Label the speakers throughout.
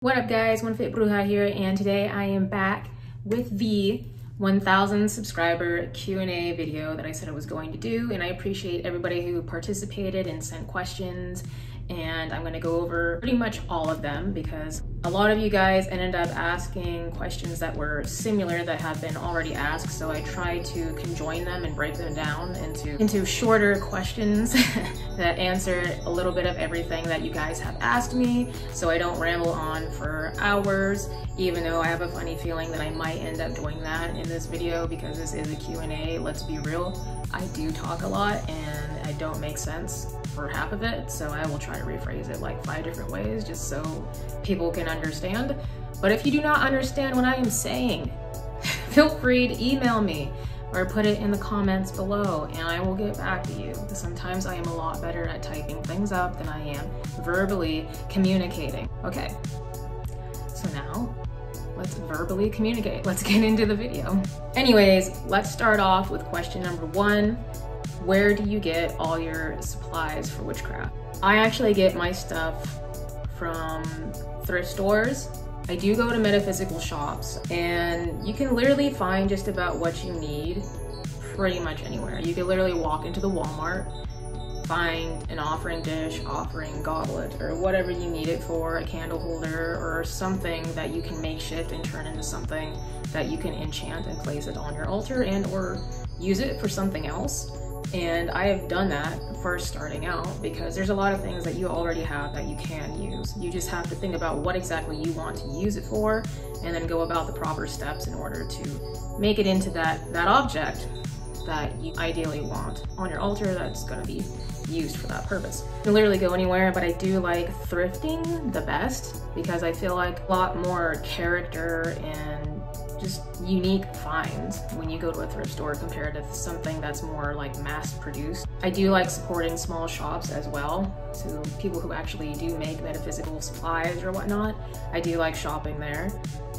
Speaker 1: What up guys, One Fit Bruja here, and today I am back with the 1000 subscriber Q&A video that I said I was going to do, and I appreciate everybody who participated and sent questions, and I'm going to go over pretty much all of them because a lot of you guys ended up asking questions that were similar that have been already asked, so I tried to conjoin them and break them down into shorter questions that answer a little bit of everything that you guys have asked me, so I don't ramble on for hours, even though I have a funny feeling that I might end up doing that in this video because this is a Q&A. Let's be real, I do talk a lot and I don't make sense for half of it, so I will try to rephrase it like 5 different ways just so people can understand. But if you do not understand what I am saying, feel free to email me or put it in the comments below and I will get back to you. Sometimes I am a lot better at typing things up than I am verbally communicating. Okay, so now let's verbally communicate. Let's get into the video. Anyways, let's start off with question number 1. Where do you get all your supplies for witchcraft? I actually get my stuff from thrift stores. I do go to metaphysical shops, and you can literally find just about what you need pretty much anywhere. You can literally walk into the Walmart, find an offering dish, offering goblet, or whatever you need it for, a candle holder, or something that you can makeshift and turn into something that you can enchant and place it on your altar and or use it for something else. And I have done that first starting out because there's a lot of things that you already have that you can use. You just have to think about what exactly you want to use it for and then go about the proper steps in order to make it into that object that you ideally want on your altar that's going to be used for that purpose. You can literally go anywhere, but I do like thrifting the best because I feel like a lot more character and just unique finds when you go to a thrift store compared to something that's more like mass produced. I do like supporting small shops as well, so people who actually do make metaphysical supplies or whatnot. I do like shopping there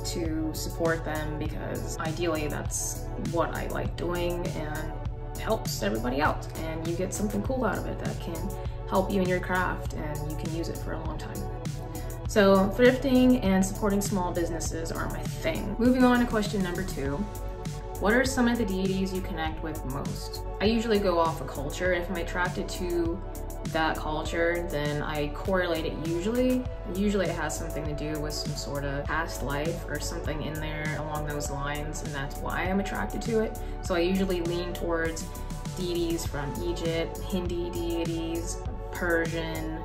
Speaker 1: to support them because ideally that's what I like doing and helps everybody out, and you get something cool out of it that can help you in your craft and you can use it for a long time. So thrifting and supporting small businesses are my thing. Moving on to question number 2. What are some of the deities you connect with most? I usually go off of culture. If I'm attracted to that culture, then I correlate it usually. Usually it has something to do with some sort of past life or something in there along those lines, and that's why I'm attracted to it. So I usually lean towards deities from Egypt, Hindi deities, Persian,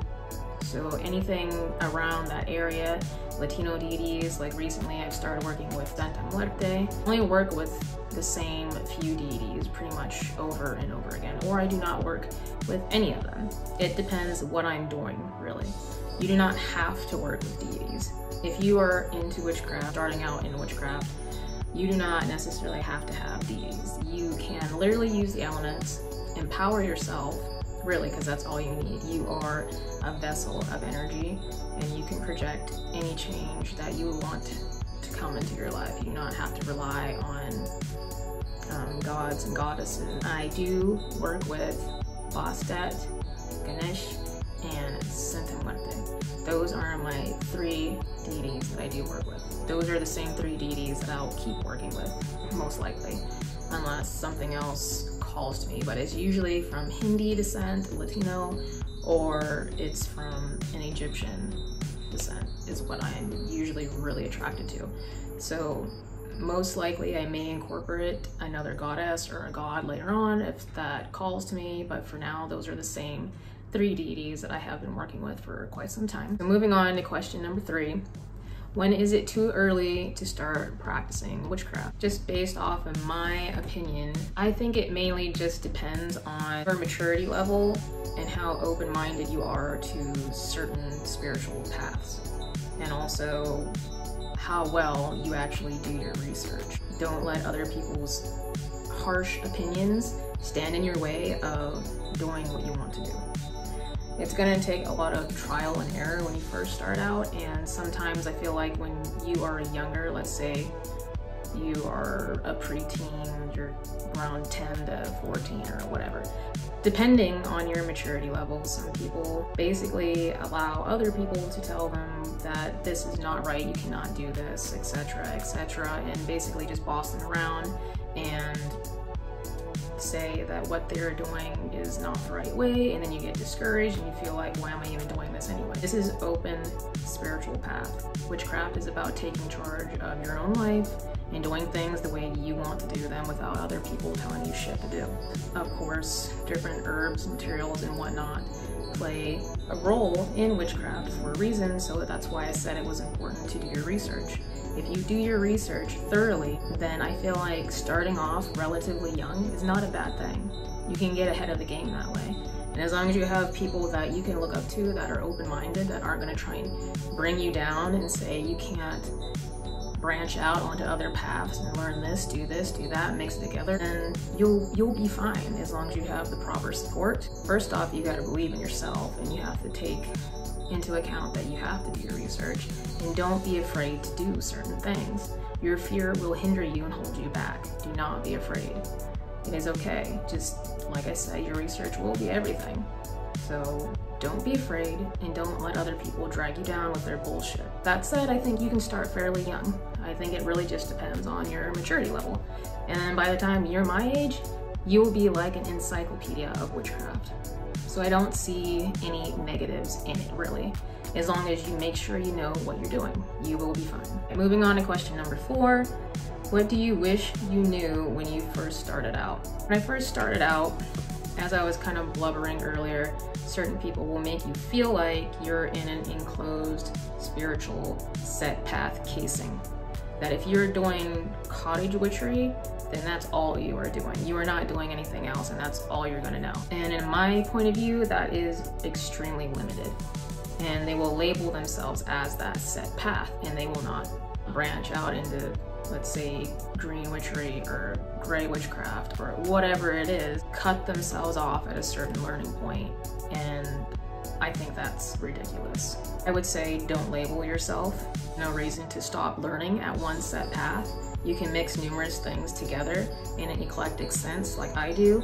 Speaker 1: so anything around that area. Latino deities, like recently I've started working with Santa Muerte. I only work with the same few deities pretty much over and over again, or I do not work with any of them. It depends what I'm doing, really. You do not have to work with deities. If you are into witchcraft, starting out in witchcraft, you do not necessarily have to have deities. You can literally use the elements, empower yourself, really, because that's all you need. You are a vessel of energy and you can project any change that you want to come into your life. You do not have to rely on gods and goddesses. I do work with Bastet, Ganesh, and Santa Muerte. Those are my 3 deities that I do work with. Those are the same 3 deities that I'll keep working with, most likely, unless something else calls to me, but it's usually from Hindi descent, Latino, or it's from an Egyptian descent is what I'm usually really attracted to. So most likely I may incorporate another goddess or a god later on if that calls to me, but for now those are the same 3 deities that I have been working with for quite some time. So moving on to question number 3. When is it too early to start practicing witchcraft? Just based off of my opinion, I think it mainly just depends on your maturity level and how open-minded you are to certain spiritual paths, and also how well you actually do your research. Don't let other people's harsh opinions stand in your way of doing what you want to do. It's gonna take a lot of trial and error when you first start out, and sometimes I feel like when you are younger, let's say you are a preteen, you're around 10 to 14 or whatever. Depending on your maturity level, some people basically allow other people to tell them that this is not right, you cannot do this, etc., etc., and basically just boss them around and say that what they're doing is not the right way, and then you get discouraged and you feel like, why am I even doing this anyway? This is open spiritual path. Witchcraft is about taking charge of your own life and doing things the way you want to do them without other people telling you shit to do. Of course, different herbs, materials, and whatnot play a role in witchcraft for a reason, so that's why I said it was important to do your research. If you do your research thoroughly, then I feel like starting off relatively young is not a bad thing. You can get ahead of the game that way. And as long as you have people that you can look up to that are open-minded, that aren't gonna try and bring you down and say you can't branch out onto other paths and learn this, do that, mix it together, and you'll be fine as long as you have the proper support. First off, you gotta believe in yourself, and you have to take into account that you have to do your research, and don't be afraid to do certain things. Your fear will hinder you and hold you back. Do not be afraid. It is okay. Just like I said, your research will be everything. So don't be afraid, and don't let other people drag you down with their bullshit. That said, I think you can start fairly young. I think it really just depends on your maturity level. And by the time you're my age, you'll be like an encyclopedia of witchcraft. So I don't see any negatives in it, really. As long as you make sure you know what you're doing, you will be fine. Moving on to question number 4. What do you wish you knew when you first started out? When I first started out, as I was kind of blubbering earlier, certain people will make you feel like you're in an enclosed, spiritual, set path casing. That if you're doing cottage witchery, then that's all you are doing. You are not doing anything else, and that's all you're gonna know. And in my point of view, that is extremely limited. And they will label themselves as that set path, and they will not branch out into, let's say, green witchery or gray witchcraft or whatever it is, cut themselves off at a certain learning point. And I think that's ridiculous. I would say don't label yourself. No reason to stop learning at one set path. You can mix numerous things together in an eclectic sense like I do.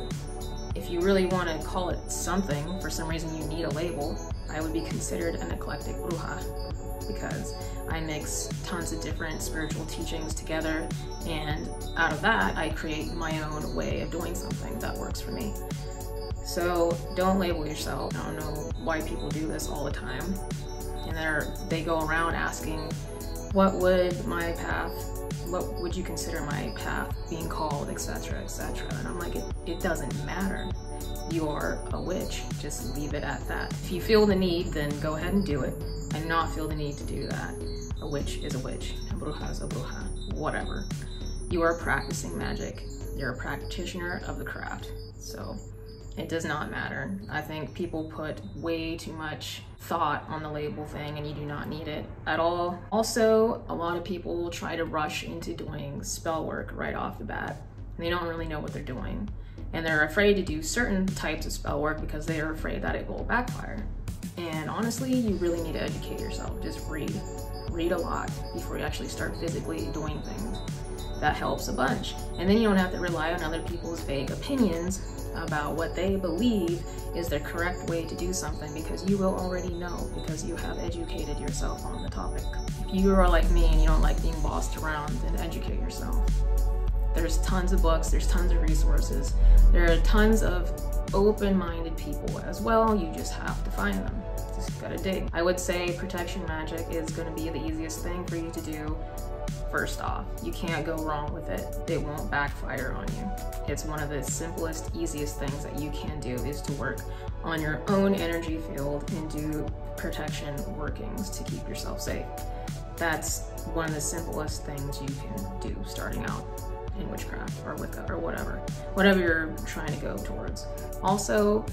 Speaker 1: If you really want to call it something, for some reason you need a label, I would be considered an eclectic bruja, because I mix tons of different spiritual teachings together, and out of that I create my own way of doing something that works for me. So don't label yourself. I don't know why people do this all the time, and they go around asking, what would you consider my path being called, etc., etc. And I'm like, it doesn't matter. You are a witch, just leave it at that. If you feel the need, then go ahead and do it. I do not feel the need to do that. A witch is a witch, a bruja is a bruja, whatever. You are practicing magic. You're a practitioner of the craft, so it does not matter. I think people put way too much thought on the label thing, and you do not need it at all. Also, a lot of people will try to rush into doing spell work right off the bat, and they don't really know what they're doing. And they're afraid to do certain types of spell work because they are afraid that it will backfire. And honestly, you really need to educate yourself. Just read a lot before you actually start physically doing things. That helps a bunch. And then you don't have to rely on other people's vague opinions about what they believe is the correct way to do something, because you will already know, because you have educated yourself on the topic. If you are like me and you don't like being bossed around, then educate yourself. There's tons of books, there's tons of resources, there are tons of open-minded people as well. You just have to find them. Just gotta dig. I would say protection magic is gonna be the easiest thing for you to do. First off, you can't go wrong with it. It won't backfire on you. It's one of the simplest, easiest things that you can do, is to work on your own energy field and do protection workings to keep yourself safe. That's one of the simplest things you can do starting out in witchcraft or Wicca or whatever you're trying to go towards. Also,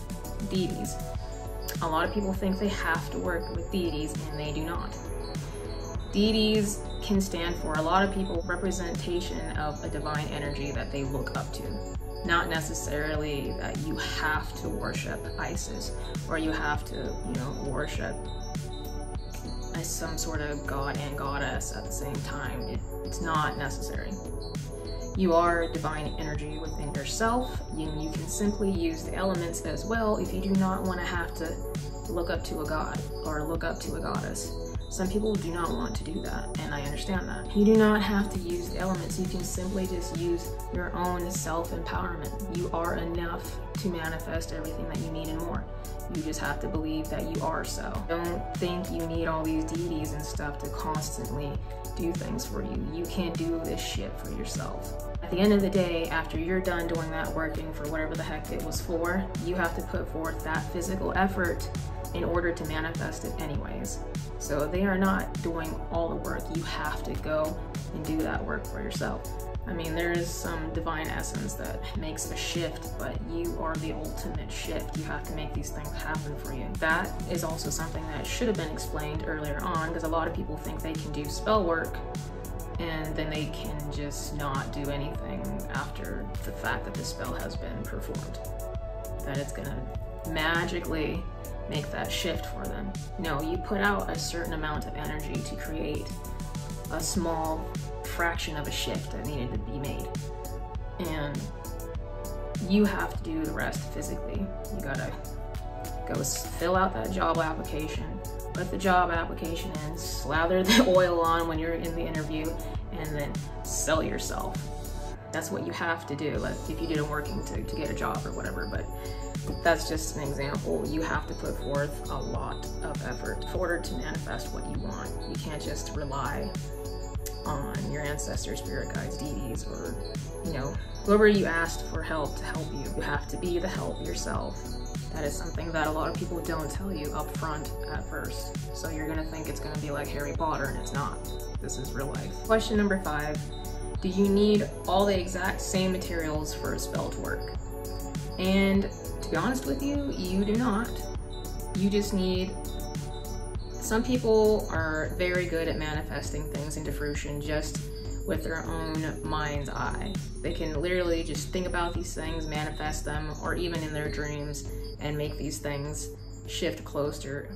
Speaker 1: deities. A lot of people think they have to work with deities, and they do not. Deities can stand for, a lot of people, representation of a divine energy that they look up to. Not necessarily that you have to worship Isis, or you have to, worship a is some sort of god and goddess at the same time. It's not necessary. You are divine energy within yourself. You can simply use the elements as well if you do not want to have to look up to a god or look up to a goddess. Some people do not want to do that, and I understand that. You do not have to use the elements. You can simply just use your own self-empowerment. You are enough to manifest everything that you need and more. You just have to believe that you are so. Don't think you need all these deities and stuff to constantly do things for you. You can't do this shit for yourself. At the end of the day, after you're done doing that working for whatever the heck it was for, you have to put forth that physical effort in order to manifest it anyways. So they are not doing all the work. You have to go and do that work for yourself. I mean, there is some divine essence that makes a shift, but you are the ultimate shift. You have to make these things happen for you. That is also something that should have been explained earlier on, because a lot of people think they can do spell work and then they can just not do anything after the fact that the spell has been performed. That it's gonna magically make that shift for them. No, you put out a certain amount of energy to create a small fraction of a shift that needed to be made. And you have to do the rest physically. You gotta go fill out that job application, put the job application in, slather the oil on when you're in the interview, and then sell yourself. That's what you have to do, like if you didn't working to get a job or whatever, but that's just an example. You have to put forth a lot of effort in order to manifest what you want. You can't just rely on your ancestors, spirit guides, deities, or, you know, whoever you asked for help to help you. You have to be the help yourself. That is something that a lot of people don't tell you up front at first. So you're gonna think it's gonna be like Harry Potter, and it's not. This is real life. Question number 5. Do you need all the exact same materials for a spell to work? And to be honest with you, you do not. You just need, some people are very good at manifesting things into fruition just with their own mind's eye. They can literally just think about these things, manifest them, or even in their dreams, and make these things shift closer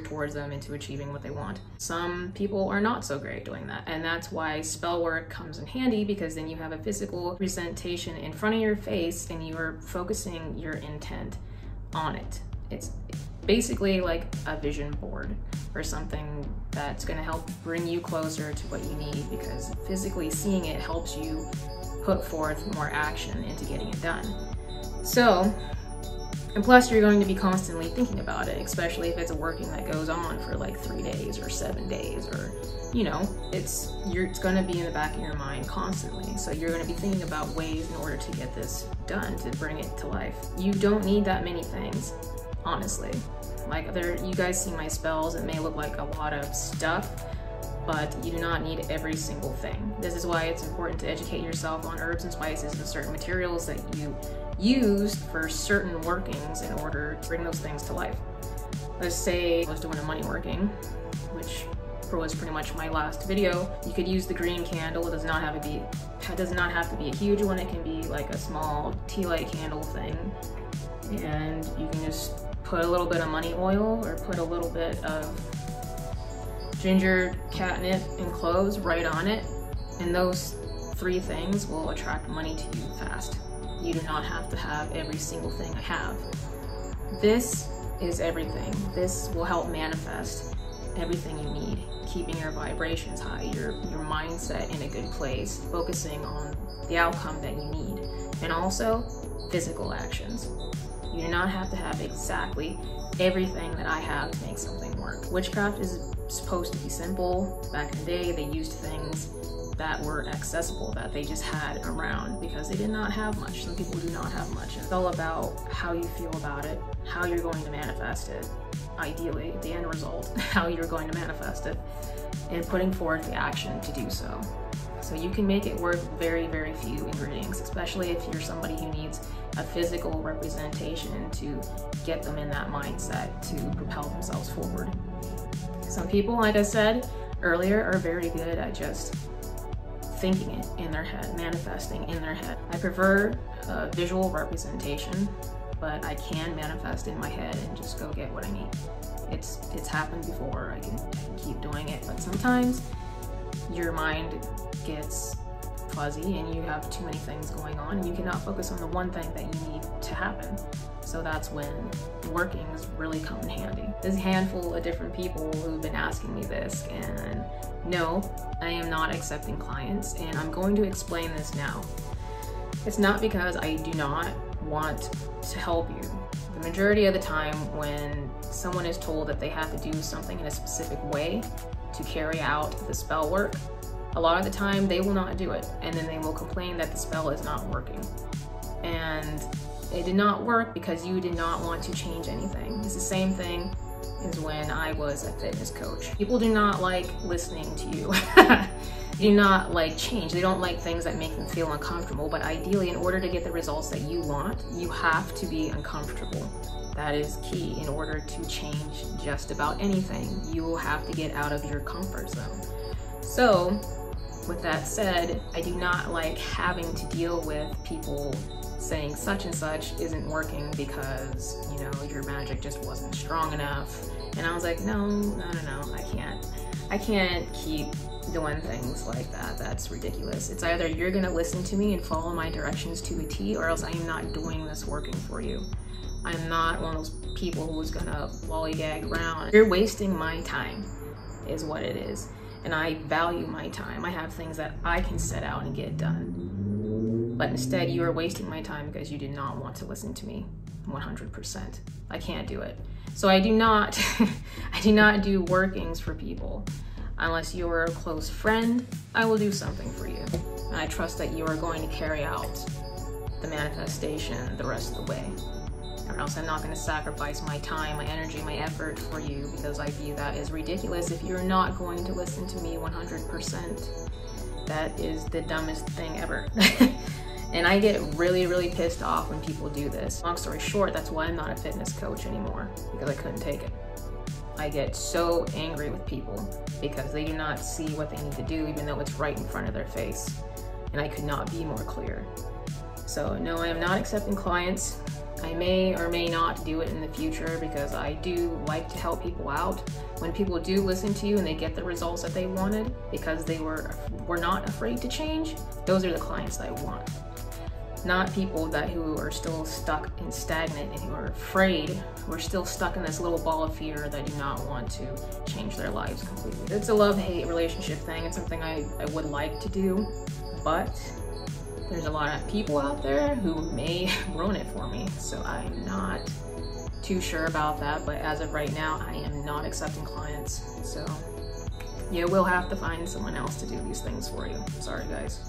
Speaker 1: towards them into achieving what they want. Some people are not so great doing that, and that's why spell work comes in handy, because then you have a physical presentation in front of your face and you are focusing your intent on it. It's basically like a vision board or something that's going to help bring you closer to what you need, because physically seeing it helps you put forth more action into getting it done. So, and plus you're going to be constantly thinking about it, especially if it's a working that goes on for like 3 days or 7 days, or, you know, it's going to be in the back of your mind constantly. So you're going to be thinking about ways in order to get this done, to bring it to life. You don't need that many things, honestly. Like, you guys see my spells, it may look like a lot of stuff, but you do not need every single thing. This is why it's important to educate yourself on herbs and spices and certain materials that you use for certain workings in order to bring those things to life. Let's say I was doing a money working, which was pretty much my last video. You could use the green candle. It does not have to be a huge one. It can be like a small tea light candle thing, and you can just put a little bit of money oil or put a little bit of ginger, catnip, and cloves right on it, and those 3 things will attract money to you fast. You do not have to have every single thing I have. This is everything. This will help manifest everything you need, keeping your vibrations high, your mindset in a good place, focusing on the outcome that you need, and also physical actions. You do not have to have exactly everything that I have to make something work. Witchcraft is supposed to be simple. Back in the day, they used things that were accessible, that they just had around, because they did not have much. Some people do not have much. It's all about how you feel about it, how you're going to manifest it, ideally, the end result, how you're going to manifest it, and putting forth the action to do so. So you can make it work with very, very few ingredients, especially if you're somebody who needs a physical representation to get them in that mindset to propel themselves forward. Some people, like I said earlier, are very good at just thinking it in their head, manifesting in their head. I prefer visual representation, but I can manifest in my head and just go get what I need. It's happened before. I can keep doing it, but sometimes your mind gets fuzzy and you have too many things going on and you cannot focus on the one thing that you need to happen. So that's when workings really come in handy. There's a handful of different people who've been asking me this, and no, I am not accepting clients, and I'm going to explain this now. It's not because I do not want to help you. The majority of the time when someone is told that they have to do something in a specific way to carry out the spell work, a lot of the time they will not do it, and then they will complain that the spell is not working. And it did not work because you did not want to change anything. It's the same thing as when I was a fitness coach. People do not like listening to you. They do not like change. They don't like things that make them feel uncomfortable, but ideally, in order to get the results that you want, you have to be uncomfortable. That is key. In order to change just about anything, you will have to get out of your comfort zone. So, with that said, I do not like having to deal with people saying such and such isn't working because, you know, your magic just wasn't strong enough. And I was like, no, I can't keep doing things like that. That's ridiculous. It's either you're gonna listen to me and follow my directions to a T, or else I am not doing this working for you. I'm not one of those people who's gonna lollygag around. You're wasting my time, is what it is. And I value my time. I have things that I can set out and get done. But instead, you are wasting my time because you did not want to listen to me 100%. I can't do it. So I do not, I do not do workings for people. Unless you are a close friend, I will do something for you. And I trust that you are going to carry out the manifestation the rest of the way. Or else I'm not going to sacrifice my time, my energy, my effort for you, because I view that as ridiculous if you're not going to listen to me 100%. That is the dumbest thing ever. And I get really, really pissed off when people do this. Long story short, that's why I'm not a fitness coach anymore, because I couldn't take it. I get so angry with people because they do not see what they need to do, even though it's right in front of their face. And I could not be more clear. So no, I am not accepting clients. I may or may not do it in the future because I do like to help people out. When people do listen to you and they get the results that they wanted because they were not afraid to change, those are the clients that I want. Not people who are still stuck and stagnant and who are afraid, who are still stuck in this little ball of fear that do not want to change their lives completely. It's a love-hate relationship thing. It's something I would like to do, but there's a lot of people out there who may ruin it for me. So I'm not too sure about that, but as of right now, I am not accepting clients. So you will have to find someone else to do these things for you. Sorry, guys.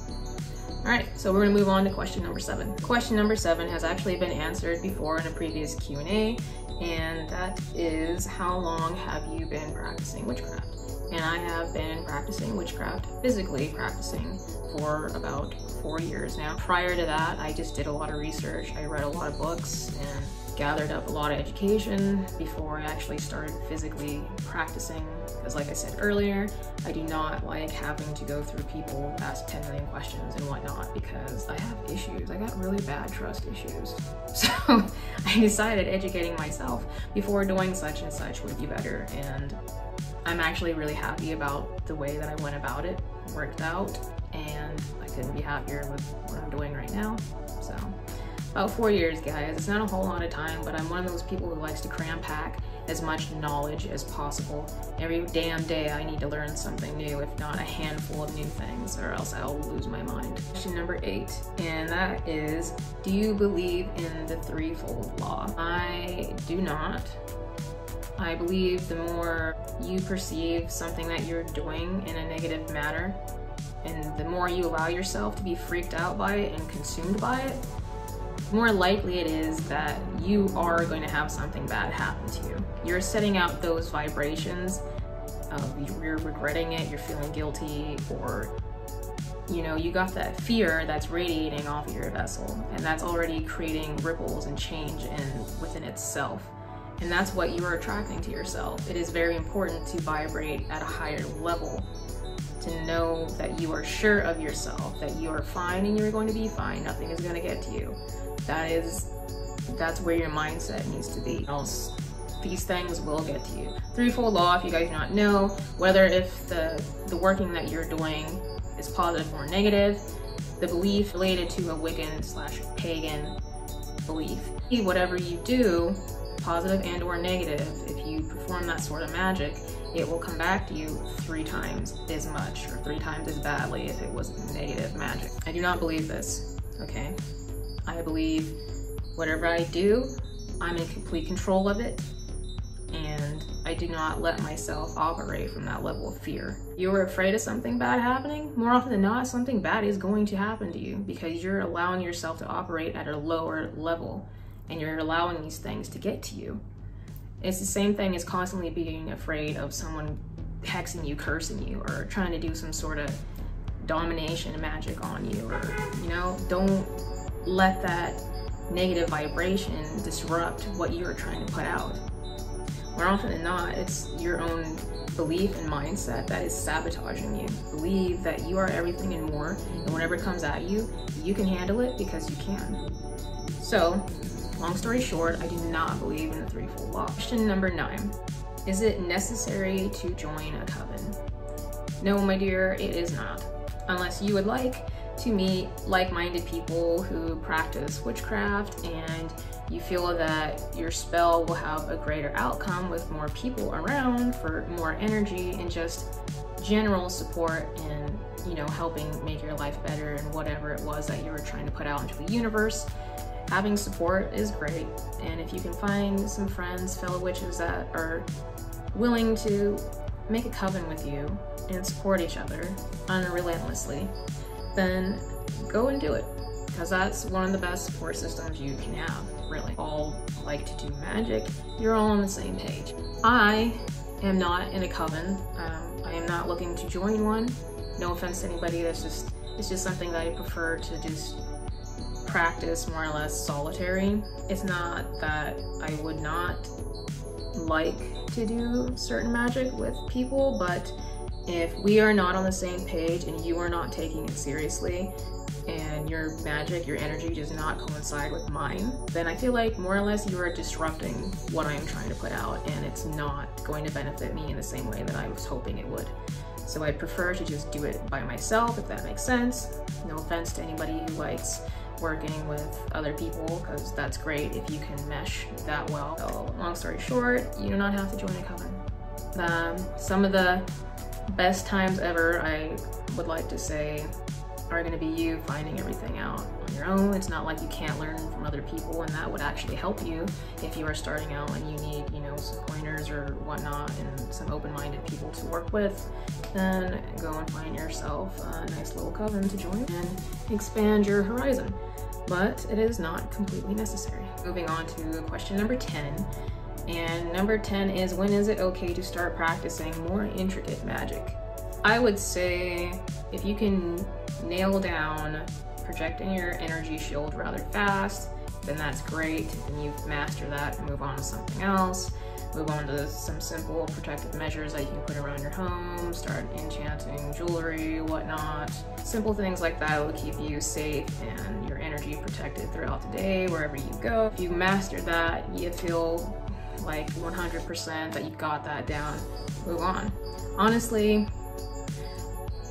Speaker 1: All right, so we're gonna move on to question number 7. Question number 7 has actually been answered before in a previous Q&A, and that is, how long have you been practicing witchcraft? And I have been practicing witchcraft, physically practicing, for about 4 years now. Prior to that, I just did a lot of research. I read a lot of books and gathered up a lot of education before I actually started physically practicing. Because like I said earlier, I do not like having to go through people, ask 10 million questions and whatnot, because I have issues. I got really bad trust issues. So I decided educating myself before doing such and such would be better. And I'm actually really happy about the way that I went about it. It worked out, and I couldn't be happier with what I'm doing right now. So about 4 years, guys. It's not a whole lot of time, but I'm one of those people who likes to cram pack as much knowledge as possible. Every damn day I need to learn something new, if not a handful of new things, or else I'll lose my mind. Question number 8, and that is, do you believe in the threefold law? I do not. I believe the more you perceive something that you're doing in a negative manner, and the more you allow yourself to be freaked out by it and consumed by it, the more likely it is that you are going to have something bad happen to you. You're setting out those vibrations of you're regretting it, you're feeling guilty, or you know, you got that fear that's radiating off of your vessel, and that's already creating ripples and change within itself. And that's what you are attracting to yourself. It is very important to vibrate at a higher level, to know that you are sure of yourself, that you are fine and you're going to be fine. Nothing is going to get to you. That's where your mindset needs to be. Else these things will get to you. Threefold law, if you guys do not know, whether if the working that you're doing is positive or negative, the belief related to a Wiccan/pagan belief. Whatever you do, positive and or negative, if you perform that sort of magic, it will come back to you 3 times as much or 3 times as badly if it was negative magic. I do not believe this, okay? I believe whatever I do, I'm in complete control of it, and I do not let myself operate from that level of fear. You're afraid of something bad happening, more often than not, something bad is going to happen to you because you're allowing yourself to operate at a lower level and you're allowing these things to get to you. It's the same thing as constantly being afraid of someone hexing you, cursing you, or trying to do some sort of domination magic on you, or, you know, don't let that negative vibration disrupt what you're trying to put out. More often than not, it's your own belief and mindset that is sabotaging you. Believe that you are everything and more, and whatever comes at you, you can handle it because you can. So, long story short, I do not believe in the threefold law. Question number 9. Is it necessary to join a coven? No, my dear, it is not. Unless you would like to meet like-minded people who practice witchcraft and you feel that your spell will have a greater outcome with more people around for more energy and just general support and, you know, helping make your life better and whatever it was that you were trying to put out into the universe. Having support is great, and if you can find some friends, fellow witches that are willing to make a coven with you and support each other unrelentlessly, then go and do it, because that's one of the best support systems you can have, really. All like to do magic, you're all on the same page. I am not in a coven. I am not looking to join one. No offense to anybody, it's just something that I prefer to just practice more or less solitary. It's not that I would not like to do certain magic with people, but if we are not on the same page and you are not taking it seriously and your magic, your energy does not coincide with mine, then I feel like more or less you are disrupting what I am trying to put out, and it's not going to benefit me in the same way that I was hoping it would. So I prefer to just do it by myself, if that makes sense. No offense to anybody who likes working with other people, because that's great if you can mesh that well. So long story short, you do not have to join a coven. Some of the best times ever, I would like to say, are going to be you finding everything out on your own. It's not like you can't learn from other people, and that would actually help you if you are starting out and you need, you know, some pointers or whatnot and some open-minded people to work with. Then go and find yourself a nice little coven to join and expand your horizon. But it is not completely necessary. Moving on to question number 10. And number 10 is, when is it okay to start practicing more intricate magic? I would say if you can nail down projecting your energy shield rather fast, then that's great. And you've mastered that, move on to something else. Move on to some simple protective measures that you can put around your home, start enchanting jewelry, whatnot. Simple things like that will keep you safe and your energy protected throughout the day, wherever you go. If you master that, you feel like 100% that you've got that down, move on. Honestly,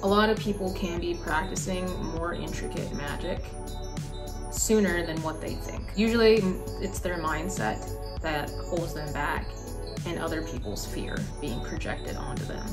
Speaker 1: a lot of people can be practicing more intricate magic sooner than what they think. Usually it's their mindset that holds them back and other people's fear being projected onto them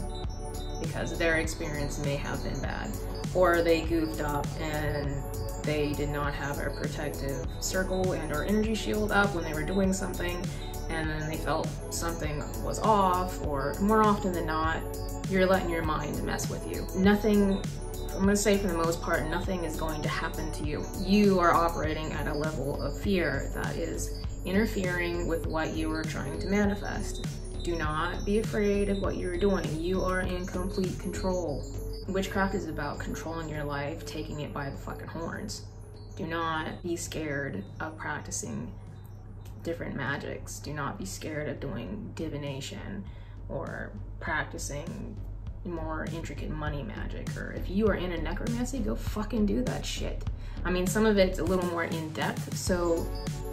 Speaker 1: because their experience may have been bad, or they goofed up and they did not have a protective circle and or energy shield up when they were doing something, and then they felt something was off, or more often than not, you're letting your mind mess with you. Nothing, I'm gonna say for the most part, nothing is going to happen to you. You are operating at a level of fear that is interfering with what you are trying to manifest. Do not be afraid of what you're doing. You are in complete control. Witchcraft is about controlling your life, taking it by the fucking horns. Do not be scared of practicing different magics. Do not be scared of doing divination or practicing, more intricate money magic, or if you are into necromancy, go fucking do that shit. I mean, some of it's a little more in-depth, so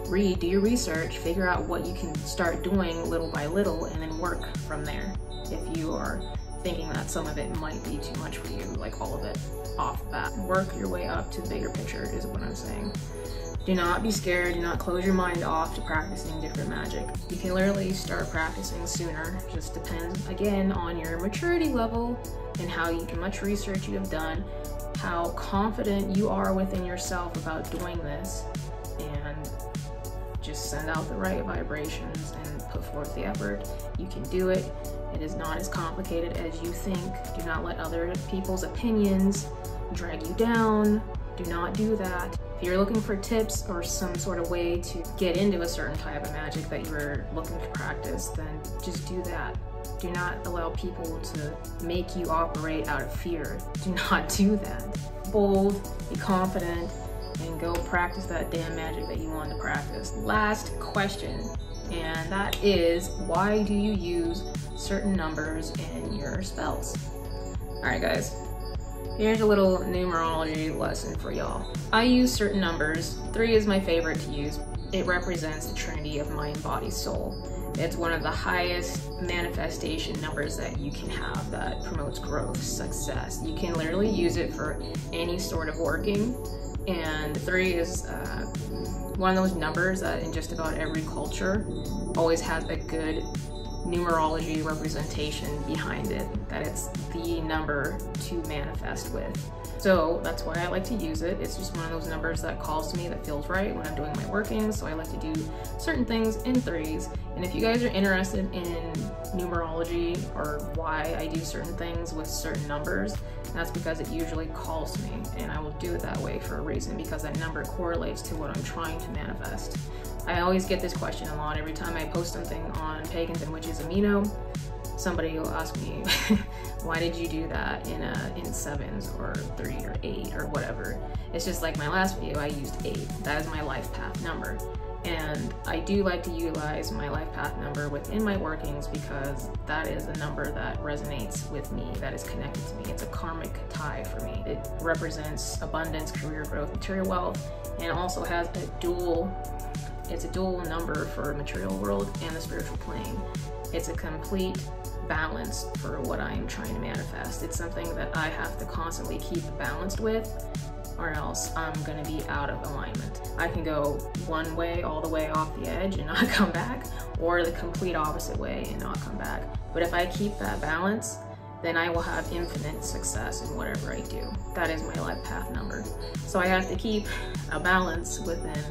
Speaker 1: do your research, figure out what you can start doing little by little, and then work from there. If you are thinking that some of it might be too much for you, like all of it off the bat, work your way up to the bigger picture is what I'm saying. Do not be scared, do not close your mind off to practicing different magic. You can literally start practicing sooner, just depends again on your maturity level and how much research you have done, how confident you are within yourself about doing this, and just send out the right vibrations and put forth the effort. You can do it. It is not as complicated as you think. Do not let other people's opinions drag you down. Do not do that. If you're looking for tips or some sort of way to get into a certain type of magic that you're looking to practice, then just do that. Do not allow people to make you operate out of fear. Do not do that. Bold, be confident, and go practice that damn magic that you want to practice. Last question, and that is, why do you use certain numbers in your spells? All right, guys. Here's a little numerology lesson for y'all. I use certain numbers. 3 is my favorite to use. It represents the trinity of mind, body, soul. It's one of the highest manifestation numbers that you can have that promotes growth, success. You can literally use it for any sort of working. And 3 is one of those numbers that in just about every culture always has a good numerology representation behind it, that it's the number to manifest with. So that's why I like to use it. It's just one of those numbers that calls to me, that feels right when I'm doing my workings. So I like to do certain things in 3s. And if you guys are interested in numerology or why I do certain things with certain numbers, that's because it usually calls to me, and I will do it that way for a reason, because that number correlates to what I'm trying to manifest. I always get this question a lot every time I post something on Pagans and Witches AMINO. Somebody will ask me, why did you do that in 7s or 3 or 8 or whatever? It's just like my last video, I used 8. That is my life path number. And I do like to utilize my life path number within my workings because that is a number that resonates with me, that is connected to me. It's a karmic tie for me. It represents abundance, career growth, material wealth, and also has a dual number for material world and the spiritual plane. It's a complete balance for what I am trying to manifest. It's something that I have to constantly keep balanced with, or else I'm gonna be out of alignment. I can go one way all the way off the edge and not come back, or the complete opposite way and not come back. But if I keep that balance, then I will have infinite success in whatever I do. That is my life path number. So I have to keep a balance within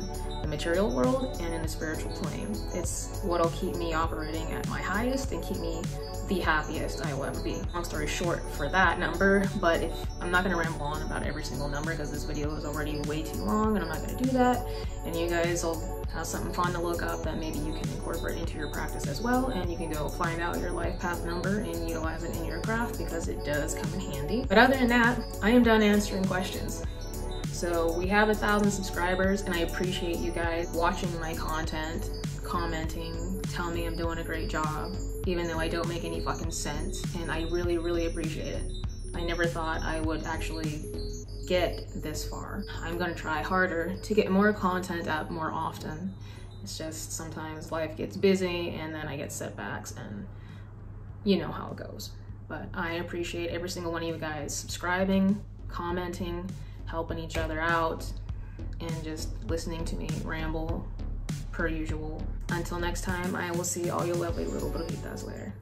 Speaker 1: the material world and in the spiritual plane. It's what'll keep me operating at my highest and keep me the happiest I will ever be. Long story short for that number, but if I'm not gonna ramble on about every single number because this video is already way too long and I'm not gonna do that, and you guys will have something fun to look up that maybe you can incorporate into your practice as well, and you can go find out your life path number and utilize it in your craft because it does come in handy. But other than that, I am done answering questions. So we have 1,000 subscribers, and I appreciate you guys watching my content, commenting, telling me I'm doing a great job, even though I don't make any fucking sense, and I really, really appreciate it. I never thought I would actually get this far. I'm gonna try harder to get more content out more often. It's just sometimes life gets busy and then I get setbacks, and you know how it goes. But I appreciate every single one of you guys subscribing, commenting, helping each other out, and just listening to me ramble per usual. Until next time, I will see all you lovely little brujitas later.